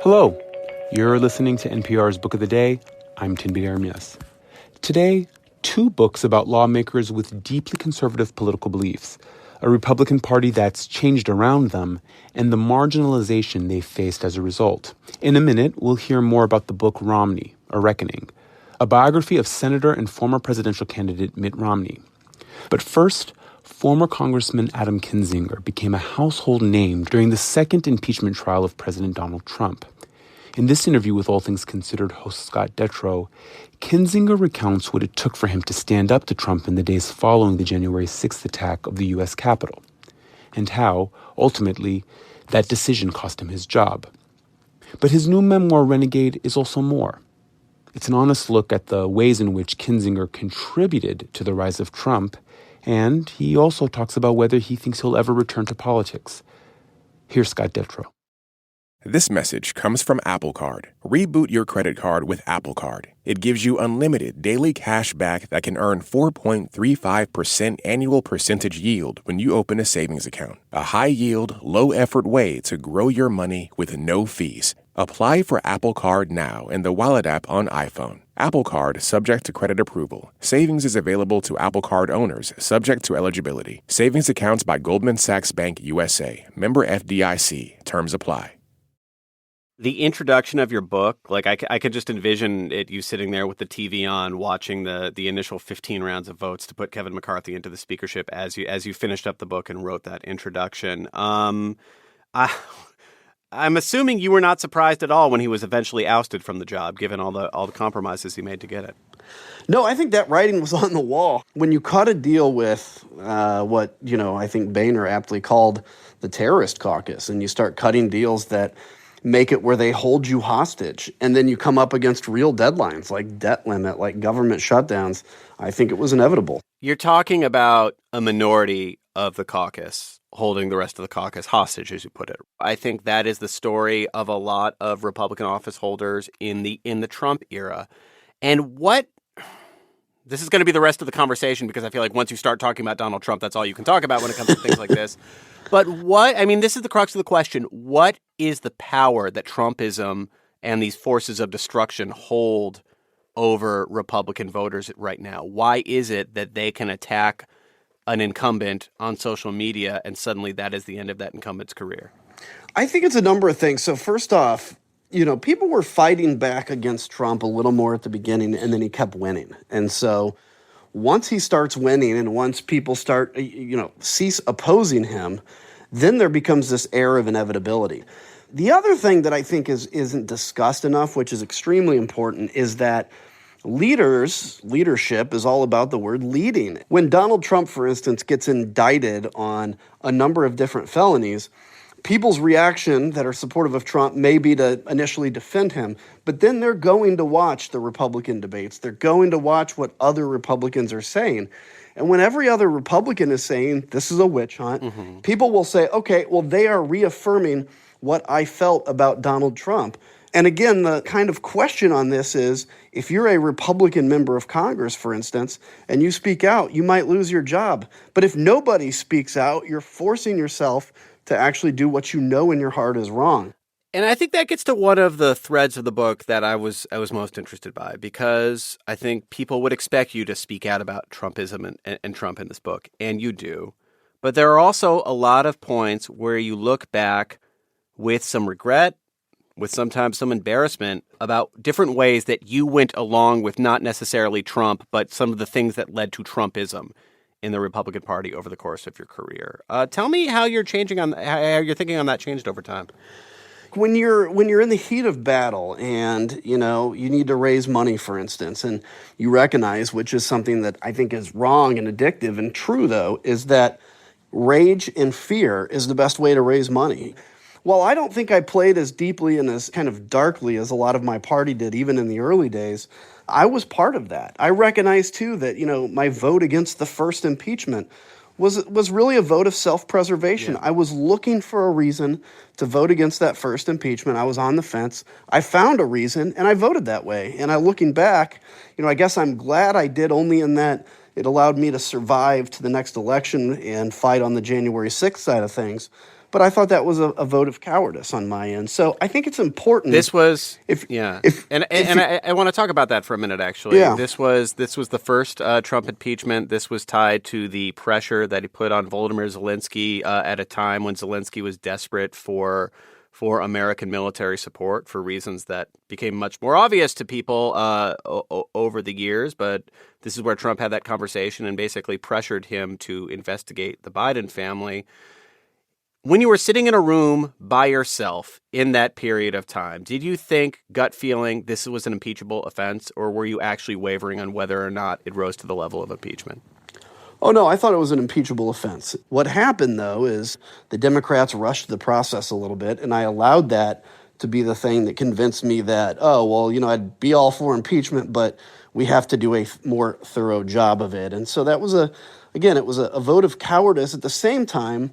Hello, you're listening to NPR's Book of the Day. I'm Tinbit Ermias. Today, two books about lawmakers with deeply conservative political beliefs, a Republican Party that's changed around them, and the marginalization they faced as a result. In a minute, we'll hear more about the book Romney, A Reckoning, a biography of Senator and former presidential candidate Mitt Romney. But first, former Congressman Adam Kinzinger became a household name during the second impeachment trial of President Donald Trump. In this interview with All Things Considered host Scott Detrow, Kinzinger recounts what it took for him to stand up to Trump in the days following the January 6th attack of the U.S. Capitol, and how, ultimately, that decision cost him his job. But his new memoir, Renegade, is also more. It's an honest look at the ways in which Kinzinger contributed to the rise of Trump, and he also talks about whether he thinks he'll ever return to politics. Here's Scott Detrow. This message comes from Apple Card. Reboot your credit card with Apple Card. It gives you unlimited daily cash back that can earn 4.35% annual percentage yield when you open a savings account. A high-yield, low-effort way to grow your money with no fees. Apply for Apple Card now in the Wallet app on iPhone. Apple Card subject to credit approval. Savings is available to Apple Card owners subject to eligibility. Savings accounts by Goldman Sachs Bank USA. Member FDIC. Terms apply. The introduction of your book, like I could just envision it, you sitting there with the TV on, watching the initial 15 rounds of votes to put Kevin McCarthy into the speakership as you finished up the book and wrote that introduction. I'm assuming you were not surprised at all when he was eventually ousted from the job, given all the compromises he made to get it. No, I think that writing was on the wall. When you cut a deal with what, I think Boehner aptly called the terrorist caucus, and you start cutting deals that make it where they hold you hostage, and then you come up against real deadlines like debt limit, like government shutdowns, I think it was inevitable. You're talking about a minority of the caucus holding the rest of the caucus hostage, as you put it. I think that is the story of a lot of Republican office holders in the Trump era. And this is going to be the rest of the conversation, because I feel like once you start talking about Donald Trump, that's all you can talk about when it comes to things like this. But this is the crux of the question. What is the power that Trumpism and these forces of destruction hold over Republican voters right now? Why is it that they can attack an incumbent on social media and suddenly that is the end of that incumbent's career? I think it's a number of things. So first off, people were fighting back against Trump a little more at the beginning, and then he kept winning. And so once he starts winning and once people start, cease opposing him, then there becomes this air of inevitability. The other thing that I think isn't discussed enough, which is extremely important, is that leadership is all about the word leading. When Donald Trump, for instance, gets indicted on a number of different felonies, people's reaction that are supportive of Trump may be to initially defend him, but then they're going to watch the Republican debates. They're going to watch what other Republicans are saying. And when every other Republican is saying this is a witch hunt, people will say, okay, well, they are reaffirming what I felt about Donald Trump. And again, the kind of question on this is, if you're a Republican member of Congress, for instance, and you speak out, you might lose your job. But if nobody speaks out, you're forcing yourself to actually do what you know in your heart is wrong. And I think that gets to one of the threads of the book that I was most interested by, because I think people would expect you to speak out about Trumpism and Trump in this book, and you do. But there are also a lot of points where you look back with some regret, with sometimes some embarrassment about different ways that you went along with not necessarily Trump, but some of the things that led to Trumpism in the Republican Party over the course of your career. Tell me how you're changing on how your thinking on that changed over time. When you're in the heat of battle and, you need to raise money, for instance, and you recognize, which is something that I think is wrong and addictive and true, though, is that rage and fear is the best way to raise money. While I don't think I played as deeply and as kind of darkly as a lot of my party did, even in the early days, I was part of that. I recognize, too, that, my vote against the first impeachment was really a vote of self-preservation. Yeah. I was looking for a reason to vote against that first impeachment. I was on the fence. I found a reason, and I voted that way. And looking back, I guess I'm glad I did, only in that it allowed me to survive to the next election and fight on the January 6th side of things. but I thought that was a vote of cowardice on my end. So I think it's important. This was, I want to talk about that for a minute, actually. Yeah. This was the first Trump impeachment. This was tied to the pressure that he put on Volodymyr Zelensky at a time when Zelensky was desperate for American military support for reasons that became much more obvious to people over the years. But this is where Trump had that conversation and basically pressured him to investigate the Biden family. When you were sitting in a room by yourself in that period of time, did you think, gut feeling, this was an impeachable offense, or were you actually wavering on whether or not it rose to the level of impeachment? Oh, no, I thought it was an impeachable offense. What happened, though, is the Democrats rushed the process a little bit, and I allowed that to be the thing that convinced me that, I'd be all for impeachment, but we have to do a more thorough job of it. And so that was it was a vote of cowardice. At the same time,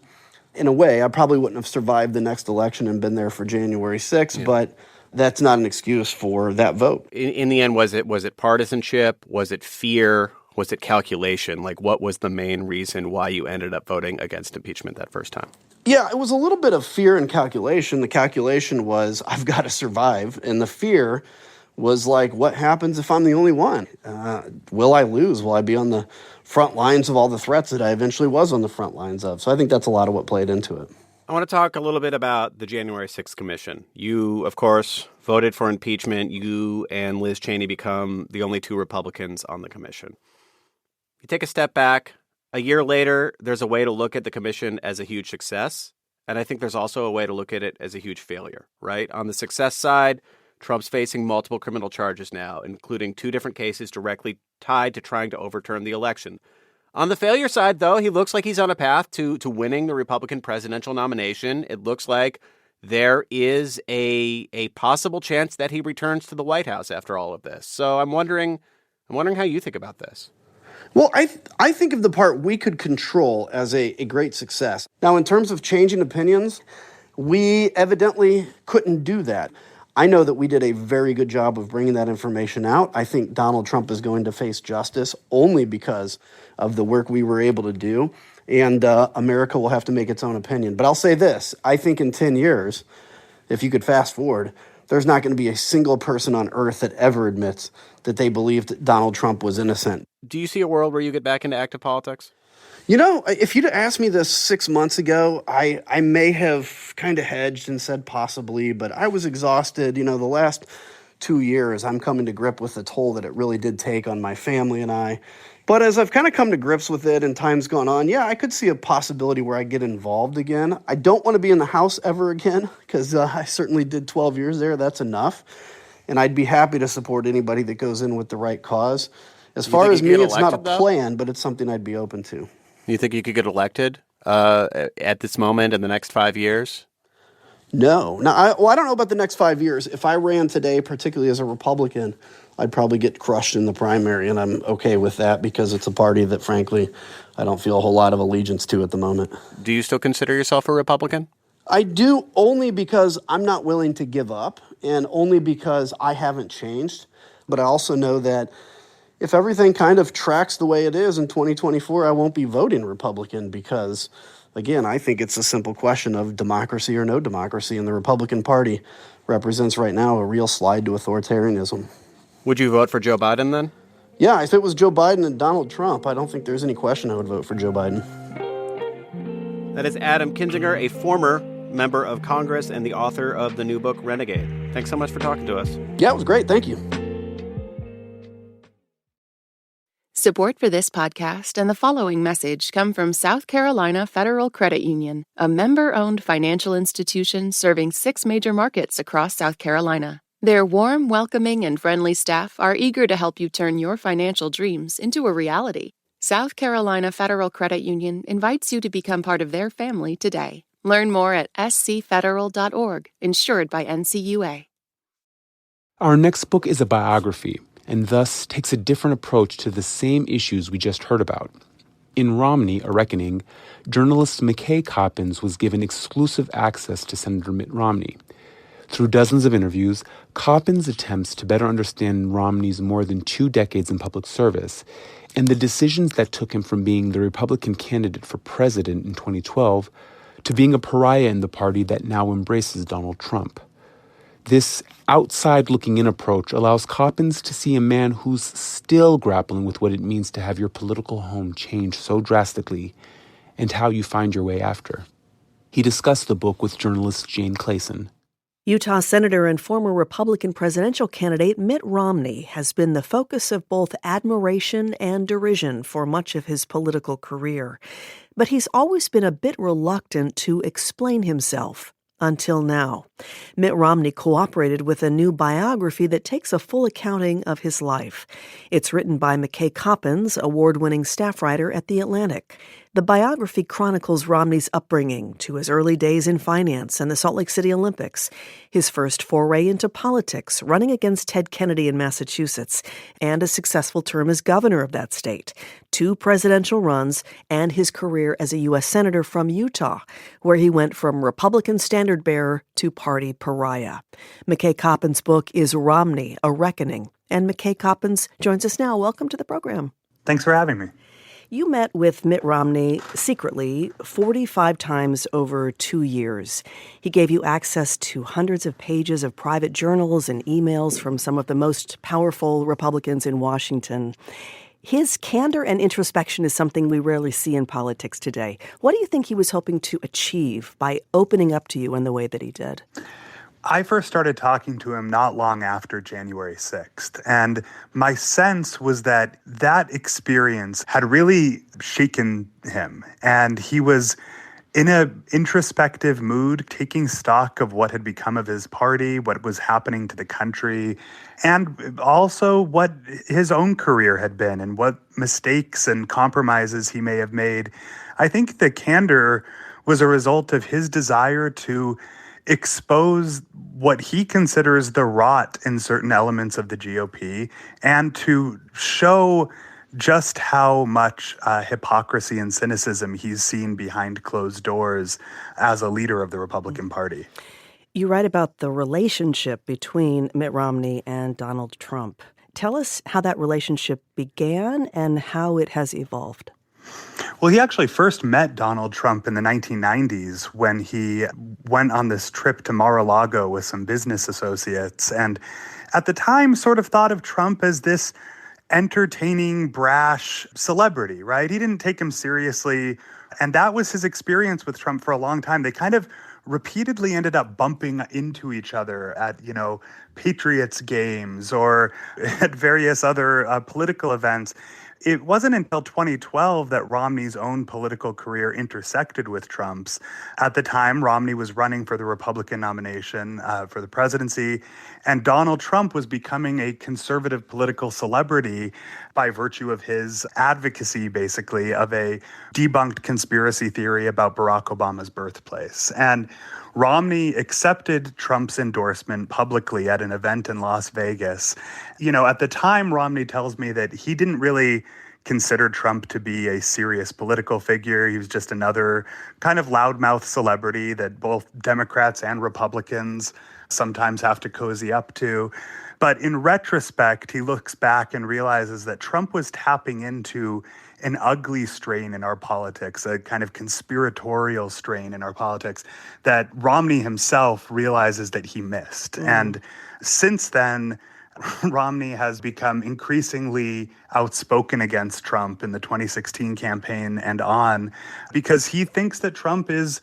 in a way, I probably wouldn't have survived the next election and been there for January 6th, but that's not an excuse for that vote. In the end, was it partisanship? Was it fear? Was it calculation? Like, what was the main reason why you ended up voting against impeachment that first time? Yeah, it was a little bit of fear and calculation. The calculation was, I've got to survive. And the fear was like, what happens if I'm the only one? Will I lose? Will I be on the front lines of all the threats that I eventually was on the front lines of? So I think that's a lot of what played into it. I want to talk a little bit about the January 6th Commission. You, of course, voted for impeachment. You and Liz Cheney become the only two Republicans on the commission. You take a step back. A year later, there's a way to look at the commission as a huge success. And I think there's also a way to look at it as a huge failure, right? On the success side, Trump's facing multiple criminal charges now, including 2 different cases directly tied to trying to overturn the election. On the failure side, though, he looks like he's on a path to winning the Republican presidential nomination. It looks like there is a possible chance that he returns to the White House after all of this. So I'm wondering how you think about this. Well, I think of the part we could control as a great success. Now, in terms of changing opinions, we evidently couldn't do that. I know that we did a very good job of bringing that information out. I think Donald Trump is going to face justice only because of the work we were able to do, and America will have to make its own opinion. But I'll say this, I think in 10 years, if you could fast forward, there's not going to be a single person on earth that ever admits that they believed Donald Trump was innocent. Do you see a world where you get back into active politics? You know, if you'd asked me this 6 months ago, I may have kind of hedged and said possibly, but I was exhausted. You know, the last 2 years, I'm coming to grip with the toll that it really did take on my family and I. But as I've kind of come to grips with it and time's gone on, yeah, I could see a possibility where I get involved again. I don't want to be in the House ever again because I certainly did 12 years there. That's enough. And I'd be happy to support anybody that goes in with the right cause. As far as me, it's not a plan, but it's something I'd be open to. You think you could get elected at this moment in the next 5 years? No. I don't know about the next 5 years. If I ran today, particularly as a Republican, I'd probably get crushed in the primary, and I'm okay with that because it's a party that, frankly, I don't feel a whole lot of allegiance to at the moment. Do you still consider yourself a Republican? I do, only because I'm not willing to give up and only because I haven't changed. But I also know that if everything kind of tracks the way it is in 2024, I won't be voting Republican because, again, I think it's a simple question of democracy or no democracy, and the Republican Party represents right now a real slide to authoritarianism. Would you vote for Joe Biden then? Yeah, if it was Joe Biden and Donald Trump, I don't think there's any question I would vote for Joe Biden. That is Adam Kinzinger, a former member of Congress and the author of the new book, Renegade. Thanks so much for talking to us. Yeah, it was great. Thank you. Support for this podcast and the following message come from South Carolina Federal Credit Union, a member-owned financial institution serving 6 major markets across South Carolina. Their warm, welcoming, and friendly staff are eager to help you turn your financial dreams into a reality. South Carolina Federal Credit Union invites you to become part of their family today. Learn more at scfederal.org, insured by NCUA. Our next book is a biography, and thus takes a different approach to the same issues we just heard about. In Romney, A Reckoning, journalist McKay Coppins was given exclusive access to Senator Mitt Romney. Through dozens of interviews, Coppins attempts to better understand Romney's more than 2 decades in public service and the decisions that took him from being the Republican candidate for president in 2012 to being a pariah in the party that now embraces Donald Trump. This outside-looking-in approach allows Coppins to see a man who's still grappling with what it means to have your political home change so drastically and how you find your way after. He discussed the book with journalist Jane Clayson. Utah Senator and former Republican presidential candidate Mitt Romney has been the focus of both admiration and derision for much of his political career. But he's always been a bit reluctant to explain himself. Until now. Mitt Romney cooperated with a new biography that takes a full accounting of his life. It's written by McKay Coppins, award-winning staff writer at The Atlantic. The biography chronicles Romney's upbringing to his early days in finance and the Salt Lake City Olympics, his first foray into politics, running against Ted Kennedy in Massachusetts, and a successful term as governor of that state, 2 presidential runs, and his career as a U.S. Senator from Utah, where he went from Republican standard bearer to party pariah. McKay Coppins' book is Romney, A Reckoning, and McKay Coppins joins us now. Welcome to the program. Thanks for having me. You met with Mitt Romney secretly 45 times over 2 years. He gave you access to hundreds of pages of private journals and emails from some of the most powerful Republicans in Washington. His candor and introspection is something we rarely see in politics today. What do you think he was hoping to achieve by opening up to you in the way that he did? I first started talking to him not long after January 6th, and my sense was that that experience had really shaken him, and he was in an introspective mood, taking stock of what had become of his party, what was happening to the country, and also what his own career had been and what mistakes and compromises he may have made. I think the candor was a result of his desire to expose what he considers the rot in certain elements of the GOP and to show just how much hypocrisy and cynicism he's seen behind closed doors as a leader of the Republican Party. You write about the relationship between Mitt Romney and Donald Trump. Tell us how that relationship began and how it has evolved. Well, he actually first met Donald Trump in the 1990s when he went on this trip to Mar-a-Lago with some business associates, and at the time sort of thought of Trump as this entertaining, brash celebrity, right? He didn't take him seriously, and that was his experience with Trump for a long time. They kind of repeatedly ended up bumping into each other at, Patriots games or at various other political events. It wasn't until 2012 that Romney's own political career intersected with Trump's. At the time, Romney was running for the Republican nomination for the presidency, and Donald Trump was becoming a conservative political celebrity by virtue of his advocacy, basically, of a debunked conspiracy theory about Barack Obama's birthplace. And Romney accepted Trump's endorsement publicly at an event in Las Vegas. At the time, Romney tells me that he didn't really consider Trump to be a serious political figure. He was just another kind of loudmouth celebrity that both Democrats and Republicans sometimes have to cozy up to. But in retrospect, he looks back and realizes that Trump was tapping into an ugly strain in our politics, a kind of conspiratorial strain in our politics that Romney himself realizes that he missed. And since then, Romney has become increasingly outspoken against Trump in the 2016 campaign and on, because he thinks that Trump is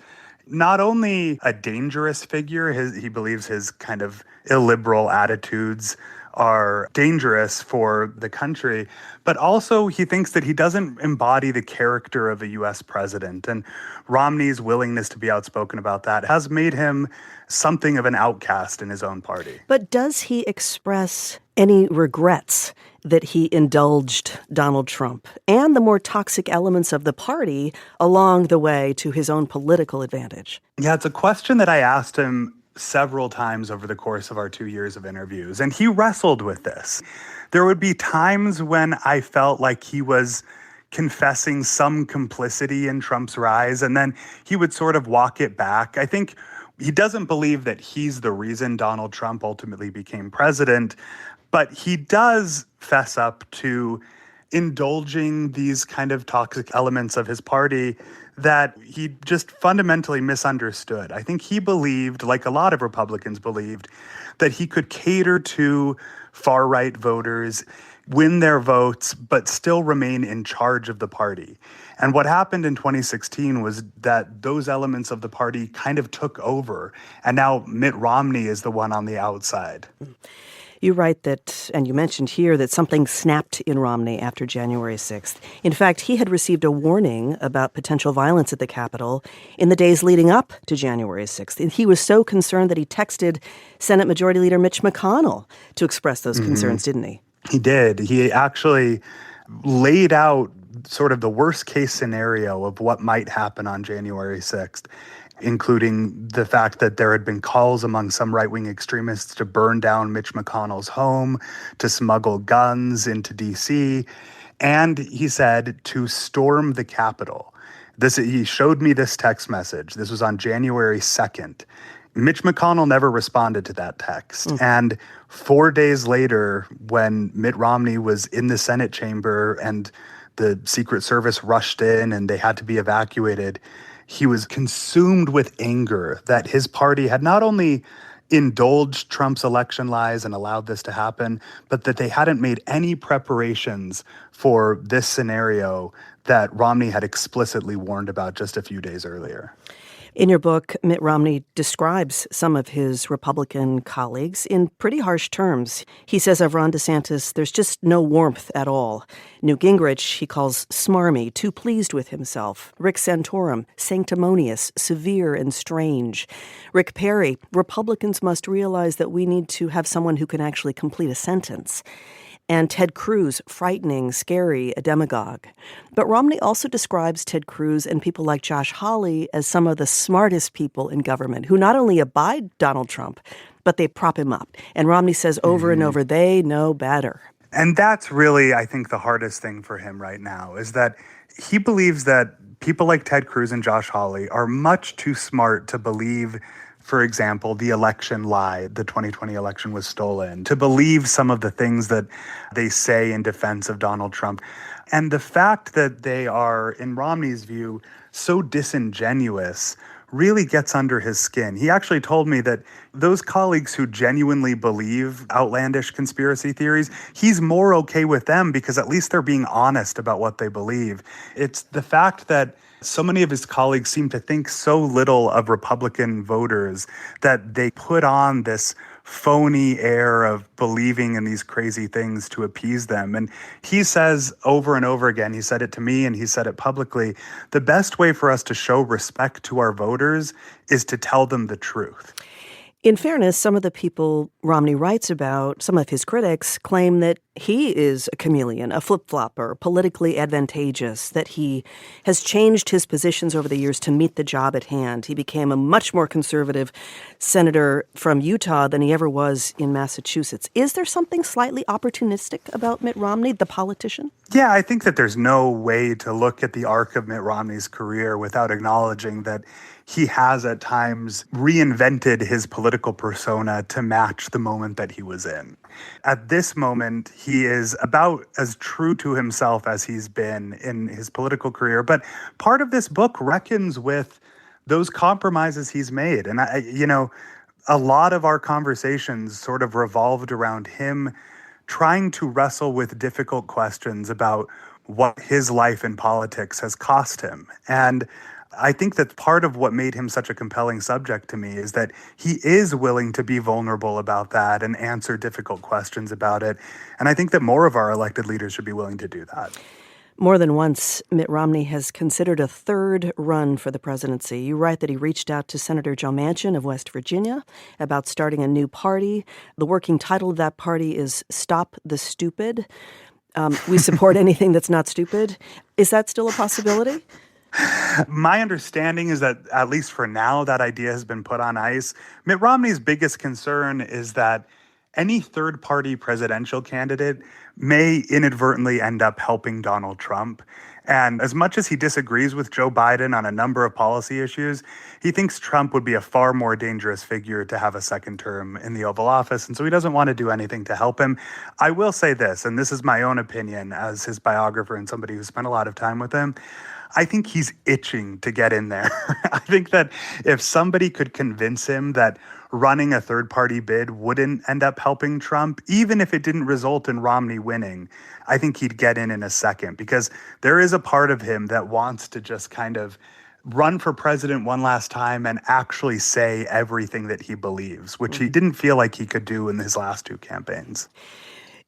not only a dangerous figure, he believes his kind of illiberal attitudes are dangerous for the country, but also he thinks that he doesn't embody the character of a U.S. president. And Romney's willingness to be outspoken about that has made him something of an outcast in his own party. But does he express any regrets that he indulged Donald Trump and the more toxic elements of the party along the way to his own political advantage? Yeah, it's a question that I asked him several times over the course of our 2 years of interviews, and he wrestled with this. There would be times when I felt like he was confessing some complicity in Trump's rise, and then he would sort of walk it back. I think he doesn't believe that he's the reason Donald Trump ultimately became president, but he does fess up to indulging these kind of toxic elements of his party that he just fundamentally misunderstood. I think he believed, like a lot of Republicans believed, that he could cater to far-right voters, win their votes, but still remain in charge of the party. And what happened in 2016 was that those elements of the party kind of took over, and now Mitt Romney is the one on the outside. You write that, and you mentioned here, that something snapped in Romney after January 6th. In fact, he had received a warning about potential violence at the Capitol in the days leading up to January 6th. And he was so concerned that he texted Senate Majority Leader Mitch McConnell to express those concerns, didn't he? He did. He actually laid out sort of the worst case scenario of what might happen on January 6th, including the fact that there had been calls among some right-wing extremists to burn down Mitch McConnell's home, to smuggle guns into D.C., and he said to storm the Capitol. He showed me this text message. This was on January 2nd. Mitch McConnell never responded to that text. And 4 days later, when Mitt Romney was in the Senate chamber and the Secret Service rushed in and they had to be evacuated, he was consumed with anger that his party had not only indulged Trump's election lies and allowed this to happen, but that they hadn't made any preparations for this scenario that Romney had explicitly warned about just a few days earlier. In your book, Mitt Romney describes some of his Republican colleagues in pretty harsh terms. He says of Ron DeSantis, there's just no warmth at all. Newt Gingrich, he calls smarmy, too pleased with himself. Rick Santorum, sanctimonious, severe, and strange. Rick Perry, Republicans must realize that we need to have someone who can actually complete a sentence. And Ted Cruz, frightening, scary, a demagogue. But Romney also describes Ted Cruz and people like Josh Hawley as some of the smartest people in government who not only abide Donald Trump, but they prop him up. And Romney says over and over, they know better. And that's really, I think, the hardest thing for him right now, is that he believes that people like Ted Cruz and Josh Hawley are much too smart to believe, for example, the election lie, the 2020 election was stolen, to believe some of the things that they say in defense of Donald Trump. And the fact that they are, in Romney's view, so disingenuous really gets under his skin. He actually told me that those colleagues who genuinely believe outlandish conspiracy theories, he's more okay with them because at least they're being honest about what they believe. It's the fact that so many of his colleagues seem to think so little of Republican voters that they put on this phony air of believing in these crazy things to appease them. And he says over and over again, he said it to me and he said it publicly, the best way for us to show respect to our voters is to tell them the truth. In fairness, some of the people Romney writes about, some of his critics, claim that he is a chameleon, a flip-flopper, politically advantageous, that he has changed his positions over the years to meet the job at hand. He became a much more conservative senator from Utah than he ever was in Massachusetts. Is there something slightly opportunistic about Mitt Romney, the politician? Yeah, I think that there's no way to look at the arc of Mitt Romney's career without acknowledging that he has at times reinvented his political persona to match the moment that he was in. At this moment, he is about as true to himself as he's been in his political career. But part of this book reckons with those compromises he's made. And, a lot of our conversations sort of revolved around him trying to wrestle with difficult questions about what his life in politics has cost him. And I think that part of what made him such a compelling subject to me is that he is willing to be vulnerable about that and answer difficult questions about it. And I think that more of our elected leaders should be willing to do that. More than once, Mitt Romney has considered a third run for the presidency. You write that he reached out to Senator Joe Manchin of West Virginia about starting a new party. The working title of that party is Stop the Stupid. We support anything that's not stupid. Is that still a possibility? My understanding is that, at least for now, that idea has been put on ice. Mitt Romney's biggest concern is that any third-party presidential candidate may inadvertently end up helping Donald Trump. And as much as he disagrees with Joe Biden on a number of policy issues, he thinks Trump would be a far more dangerous figure to have a second term in the Oval Office. And so he doesn't want to do anything to help him. I will say this, and this is my own opinion as his biographer and somebody who spent a lot of time with him. I think he's itching to get in there. I think that if somebody could convince him that running a third-party bid wouldn't end up helping Trump, even if it didn't result in Romney winning, I think he'd get in a second, because there is a part of him that wants to just kind of run for president one last time and actually say everything that he believes, which he didn't feel like he could do in his last two campaigns.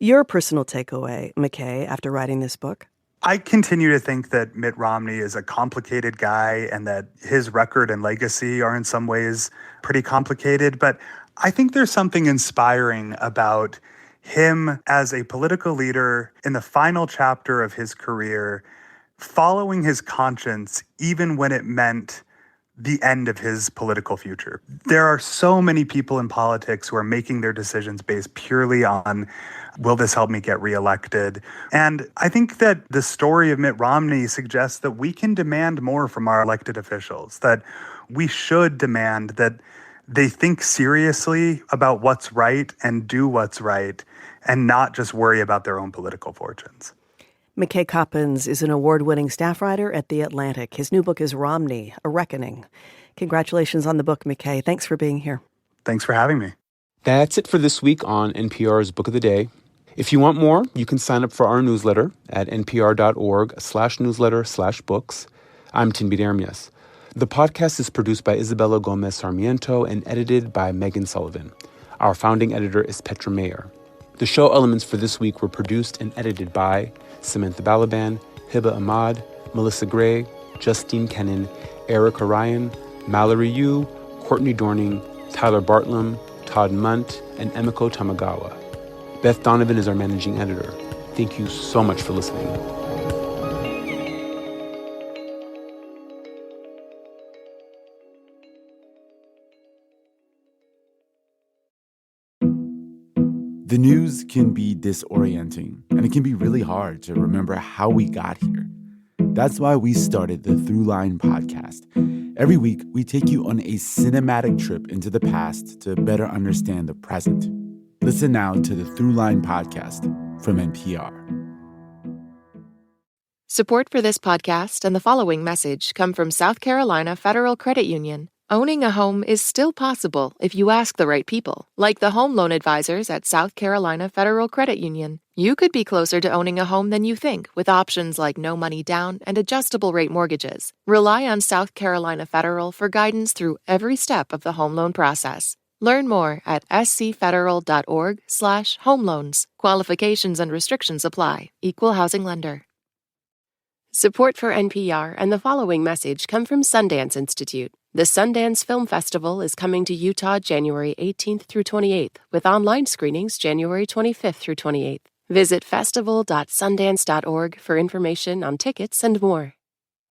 Your personal takeaway, McKay, after writing this book? I continue to think that Mitt Romney is a complicated guy and that his record and legacy are in some ways pretty complicated. But I think there's something inspiring about him as a political leader in the final chapter of his career, following his conscience, even when it meant the end of his political future. There are so many people in politics who are making their decisions based purely on, will this help me get reelected? And I think that the story of Mitt Romney suggests that we can demand more from our elected officials, that we should demand that they think seriously about what's right and do what's right, and not just worry about their own political fortunes. McKay Coppins is an award-winning staff writer at The Atlantic. His new book is Romney, A Reckoning. Congratulations on the book, McKay. Thanks for being here. Thanks for having me. That's it for this week on NPR's Book of the Day. If you want more, you can sign up for our newsletter at npr.org/newsletter/books. I'm Tinbit Ermias. The podcast is produced by Isabella Gomez Sarmiento and edited by Megan Sullivan. Our founding editor is Petra Mayer. The show elements for this week were produced and edited by Samantha Balaban, Hiba Ahmad, Melissa Gray, Justine Kennan, Erica Ryan, Mallory Yu, Courtney Dorning, Tyler Bartlam, Todd Munt, and Emiko Tamagawa. Beth Donovan is our managing editor. Thank you so much for listening. The news can be disorienting, and it can be really hard to remember how we got here. That's why we started the Throughline podcast. Every week, we take you on a cinematic trip into the past to better understand the present. Listen now to the Throughline podcast from NPR. Support for this podcast and the following message come from South Carolina Federal Credit Union. Owning a home is still possible if you ask the right people, like the home loan advisors at South Carolina Federal Credit Union. You could be closer to owning a home than you think with options like no money down and adjustable rate mortgages. Rely on South Carolina Federal for guidance through every step of the home loan process. Learn more at scfederal.org/home loans. Qualifications and restrictions apply. Equal housing lender. Support for NPR and the following message come from Sundance Institute. The Sundance Film Festival is coming to Utah January 18th through 28th, with online screenings January 25th through 28th. Visit festival.sundance.org for information on tickets and more.